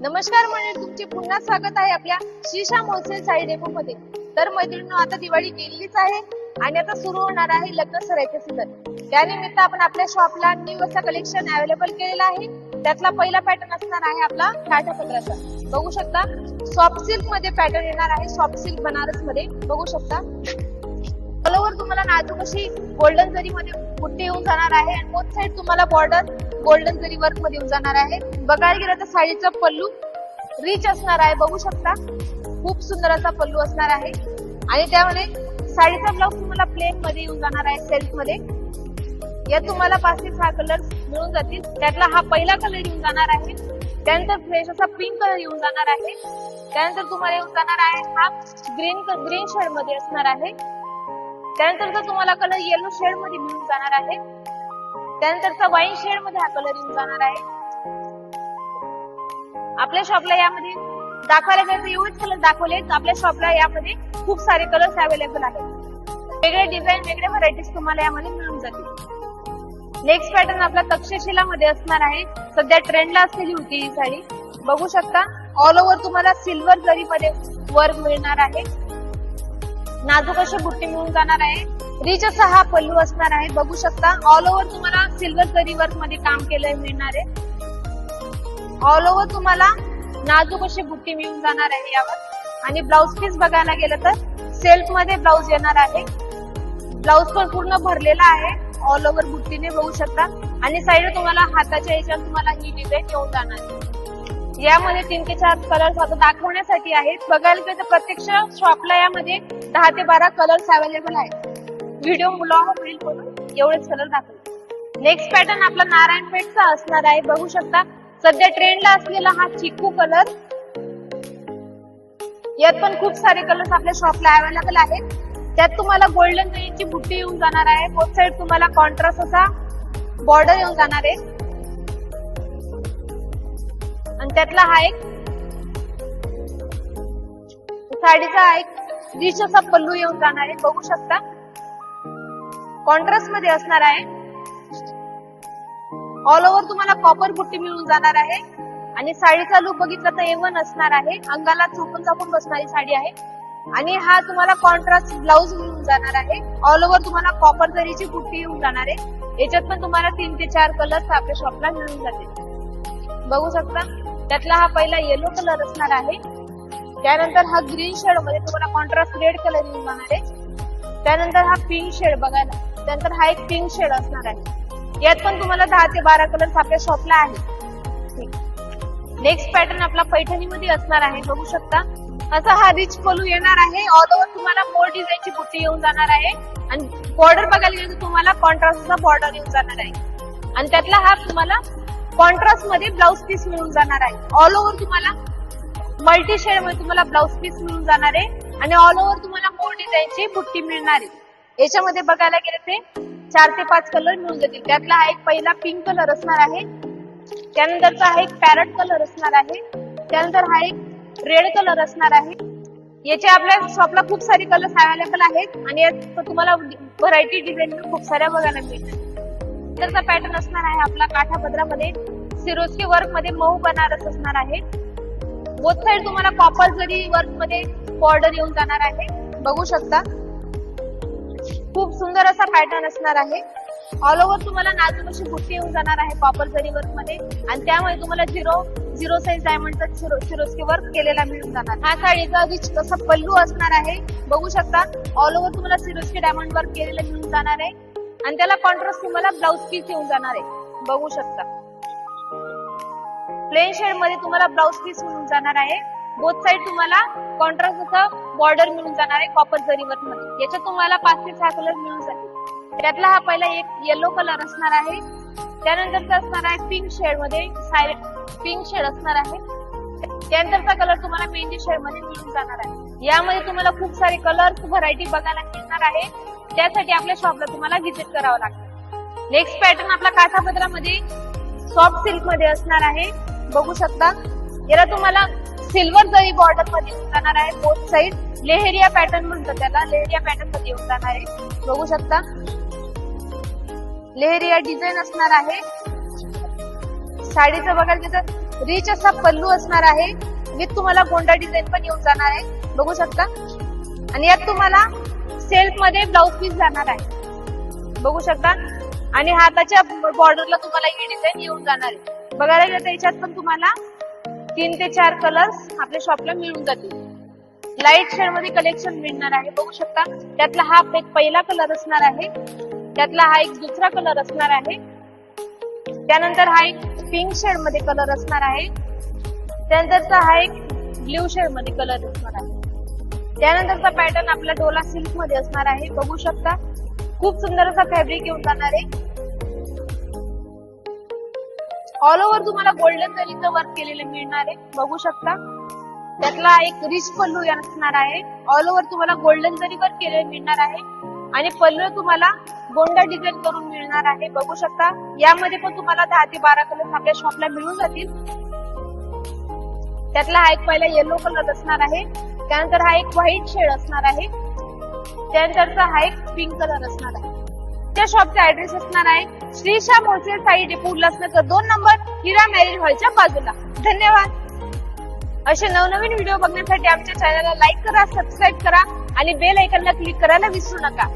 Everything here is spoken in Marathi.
नमस्कार मंडळी, तुमचे पुन्हा स्वागत आहे आपल्या शीशा होलसेल साडी डेपो मध्ये। तर मैत्रिणींनो, आता दिवाळी गेलीच आहे आणि आता सुरू होणार आहे लग्न सराईचे सीझन। त्यानिमित्त आपण आपल्या शॉपला न्यू असं कलेक्शन अवेलेबल केलेलं आहे। त्यातला पहिला पॅटर्न असणार आहे आपला काठापदराचा। बघू शकता सॉफ्ट सिल्क मध्ये पॅटर्न येणार आहे, सॉफ्ट सिल्क बनारस मध्ये। बघू शकता ऑल ओव्हर तुम्हाला नाजूक अशी गोल्डन जरी मध्ये बुट्टी येऊन जाणार आहे आणि बोथ साइड तुम्हाला बॉर्डर गोल्डन जरी वर्क मध्ये येऊन जाणार आहे। बघायला गेलं तर साडीचा पल्लू रिच असणार आहे, बघू शकता खूप सुंदर असा पल्लू असणार आहे। आणि त्यामुळे साडीचा ब्लाउज तुम्हाला प्लेन मध्ये येऊन जाणार आहे, सेल्फ मध्ये। यात तुम्हाला 5 ते 6 कलर मिळून जातील। त्यातला हा पहिला कलर येऊन जाणार आहे, त्यानंतर फ्रेश असा पिंक कलर येऊन जाणार आहे, त्यानंतर तुम्हाला येऊन जाणार आहे हा ग्रीन शेड मध्ये असणार आहे, त्यानंतर तुम्हाला कलर येलो शेड मध्ये मिळून जाणार आहे, त्यानंतर वाईन शेड मध्ये हा कलर येऊन जाणार आहे। आपल्या शॉपला यामध्ये दाखवायला गेलं तर एवढेच कलर दाखवले, आपल्या शॉपला यामध्ये खूप सारे कलर्स अवेलेबल आहेत। वेगळे डिझाईन वेगळे व्हरायटीज तुम्हाला यामध्ये मिळून जातील। नेक्स्ट पॅटर्न आपला तक्षशिला मध्ये असणार आहे, सध्या ट्रेंडला असलेली होती ही साडी। बघू शकता ऑल ओव्हर तुम्हाला सिल्वर जरी मध्ये वर्क मिळणार आहे, नाजूक अशी बुट्टी मिळून जाणार आहे, रिच असा हा पल्लू असणार आहे। बघू शकता ऑल ओव्हर तुम्हाला सिल्वर जरी वर्क मध्ये काम केलंय मिळणार आहे। ऑल ओव्हर तुम्हाला नाजूक अशी बुट्टी मिळून जाणार आहे यावर। आणि ब्लाउज पीस बघायला गेलं तर सेल्फ मध्ये ब्लाउज येणार आहे, ब्लाउज पण पूर्ण भरलेला आहे ऑल ओव्हर बुट्टीने, बघू शकता। आणि साईड तुम्हाला हाताच्या याच्यावर तुम्हाला ही डिझाईन येऊन जाणार आहे। यामध्ये 3 ते 4 कलर्स आता दाखवण्यासाठी आहेत। बघायला गेलं तर प्रत्यक्ष शॉपला यामध्ये 10 ते 12 कलर्स अवेलेबल आहेत। व्हिडिओ मुलावर होईल म्हणून एवढेच कलर दाखवले। नेक्स्ट पॅटर्न आपला नारायणपेठचा असणार आहे, बघू शकता सध्या ट्रेंडला असलेला हा चिकू कलर। यात पण खूप सारे कलर्स आपल्या शॉपला अवेलेबल आहेत। त्यात तुम्हाला गोल्डन जरीची बुट्टी येऊन जाणार आहे, बोथ साइड तुम्हाला कॉन्ट्रास्ट असा बॉर्डर येऊन जाणार आहे, आणि त्यातला हा एक साडीचा एक रिच असा पल्लू येऊन जाणार आहे, बघू शकता कॉन्ट्रास्ट मध्ये असणार आहे। ऑल ओव्हर तुम्हाला कॉपर बुट्टी मिळून जाणार आहे आणि साडीचा लुक बघितला तर A1 असणार आहे, अंगाला चोपून बसणारी साडी आहे। आणि हा तुम्हाला कॉन्ट्रास्ट ब्लाउज मिळून जाणार आहे। ऑल ओव्हर तुम्हाला कॉपर जरीची बुट्टी येऊन जाणार आहे। याच्यात पण तुम्हाला 3 ते 4 कलर्स आपल्या शॉपला मिळून जातील, बघू शकता। त्यातला हा पहिला येलो कलर असणार आहे, त्यानंतर हा ग्रीन शेड मध्ये तुम्हाला कॉन्ट्रास्ट रेड कलर येऊन जाणार आहे, त्यानंतर हा पिंक शेड बघायला, त्यानंतर हा एक पिंक शेड असणार आहे। यात पण तुम्हाला 10 ते 12 कलर्स आपल्या शॉपला आहेत। नेक्स्ट पॅटर्न आपला पैठणी मध्ये असणार आहे, बघू शकता असा हा रिच पल्लू येणार आहे। ऑल ओव्हर तुम्हाला मोर डिझाईनची बुट्टी येऊन जाणार आहे आणि बॉर्डर बघायला गेलं तर तुम्हाला कॉन्ट्रास्टचा बॉर्डर येऊन जाणार आहे, आणि त्यातला हा तुम्हाला कॉन्ट्रास्ट मध्ये ब्लाउज पीस मिळून जाणार आहे। ऑल ओव्हर तुम्हाला मल्टी शेड मध्ये तुम्हाला ब्लाउज पीस मिळून जाणार आहे आणि ऑल ओव्हर तुम्हाला मोर डिझाईनची बुट्टी मिळणार आहे। याच्यामध्ये बघायला गेलं ते 4 ते 5 कलर मिळून जातील। त्यातला हा एक पहिला पिंक कलर असणार आहे, त्यानंतरचा हा एक पॅरट कलर असणार आहे, त्यानंतर हा एक रेड कलर असणार आहे। याचे आपल्या शॉपला खूप सारे कलर्स अवेलेबल आहेत आणि यात तुम्हाला व्हरायटी डिझाईन खूप साऱ्या बघायला मिळतात। त्याचा पॅटर्न असणार आहे आपला काठापदरामध्ये सिरोस्की वर्क मध्ये मऊ बनारस असणार आहे। बोथ साइड तुम्हाला कॉपर जरी वर्क मध्ये बॉर्डर येऊन जाणार आहे, बघू शकता खूप सुंदर असा पॅटर्न असणार आहे। ऑल ओव्हर तुम्हाला नाजूक अशी बुट्टी येऊन जाणार आहे कॉपर जरी वर्क मध्ये, आणि त्यामुळे तुम्हाला 0 साइज डायमंडचा सिरोस्की वर्क केलेला मिळून जाणार। हा साडीचा रिच असा पल्लू असणार आहे, बघू शकता ऑल ओव्हर तुम्हाला सिरोस्की डायमंड वर्क केलेला मिळून जाणार आहे, आणि त्याला कॉन्ट्रास्ट तुम्हाला ब्लाउज पीस येऊन जाणार आहे, बघू शकता प्लेन शेड मध्ये तुम्हाला ब्लाउज पीस मिळून जाणार आहे। बोथ साइड तुम्हाला कॉन्ट्रास्ट असं बॉर्डर मिळून जाणार आहे कॉपर जरी वर्क मध्ये। याच्यात तुम्हाला 5 ते 6 कलर मिळून जातील। त्यातला हा पहिला एक येलो कलर असणार आहे, त्यानंतरचा असणार आहे पिंक शेड मध्ये पिंक शेड असणार आहे, त्यानंतरचा कलर तुम्हाला मेहंदी शेड मध्ये मिळून जाणार आहे। यामध्ये तुम्हाला खूप सारे कलर्स व्हरायटी बघायला मिळणार आहे, त्यासाठी आपल्या शॉपला तुम्हाला व्हिजिट करावं लागतं। नेक्स्ट पॅटर्न आपला काठापदरामध्ये सॉफ्ट सिल्क मध्ये असणार आहे, बघू शकता याला तुम्हाला सिल्वर जरी बॉर्डर मध्ये येऊन जाणार आहे। बोथ साइड लेहरिया पॅटर्न म्हणतात त्याला, लेहरिया पॅटर्न मध्ये येऊन जाणार आहे, बघू शकता लेहरिया डिझाईन असणार आहे। साडीचं बघायला तर रिच असा पल्लू असणार आहे विथ तुम्हाला गोंडा डिझाईन पण येऊन जाणार आहे, बघू शकता. आणि यात तुम्हाला सेल्फ मध्ये ब्लाउज पीस जाणार आहे, बघू शकता. आणि हाताच्या बॉर्डरला तुम्हाला ही डिझाईन येऊन जाणार आहे. बघायला गेलं तर याच्यात पण तुम्हाला 3 ते 4 कलर्स आपल्या शॉपला मिळून जातील. लाईट शेड मध्ये कलेक्शन मिळणार आहे, बघू शकता. त्यातला हा एक पहिला कलर असणार आहे, त्यातला हा एक दुसरा कलर असणार आहे, त्यानंतर हा एक पिंक शेड मध्ये कलर असणार आहे, त्यानंतरचा हा एक ब्ल्यू शेड मध्ये कलर असणार आहे. त्यानंतरचा पॅटर्न आपला डोला सिल्क मध्ये असणार आहे, बघू शकता. खूप सुंदर असा फॅब्रिक येऊन जाणार आहे. ऑल ओव्हर तुम्हाला गोल्डन जरीचं वर्क केलेलं मिळणार आहे, बघू शकता. त्यातला एक रिच पल्लू असणार आहे, ऑल ओव्हर तुम्हाला गोल्डन जरी वर्क केलेलं मिळणार आहे. आणि पल्लू तुम्हाला गोंडा डिझाईन करून मिळणार आहे, बघू शकता. यामध्ये पण तुम्हाला 10 ते 12 कलर आपल्या शॉपला मिळून जातील. त्यातला हा एक पहिला येलो कलर असणार आहे, त्यानंतर हा एक व्हाईट शेड असणार आहे, त्यानंतरचा हा एक पिंक कलर असणार आहे. त्या शॉपचा ऍड्रेस असणार आहे श्रीशा मोलसेल साडी डेपो उल्हासनगर 2 नंबर हिरा मॅरेज हॉलच्या बाजूला. धन्यवाद. असे नवनवीन व्हिडिओ बघण्यासाठी आमच्या चॅनलला लाईक करा, सबस्क्राईब करा आणि बेल आयकॉनला क्लिक करायला विसरू नका.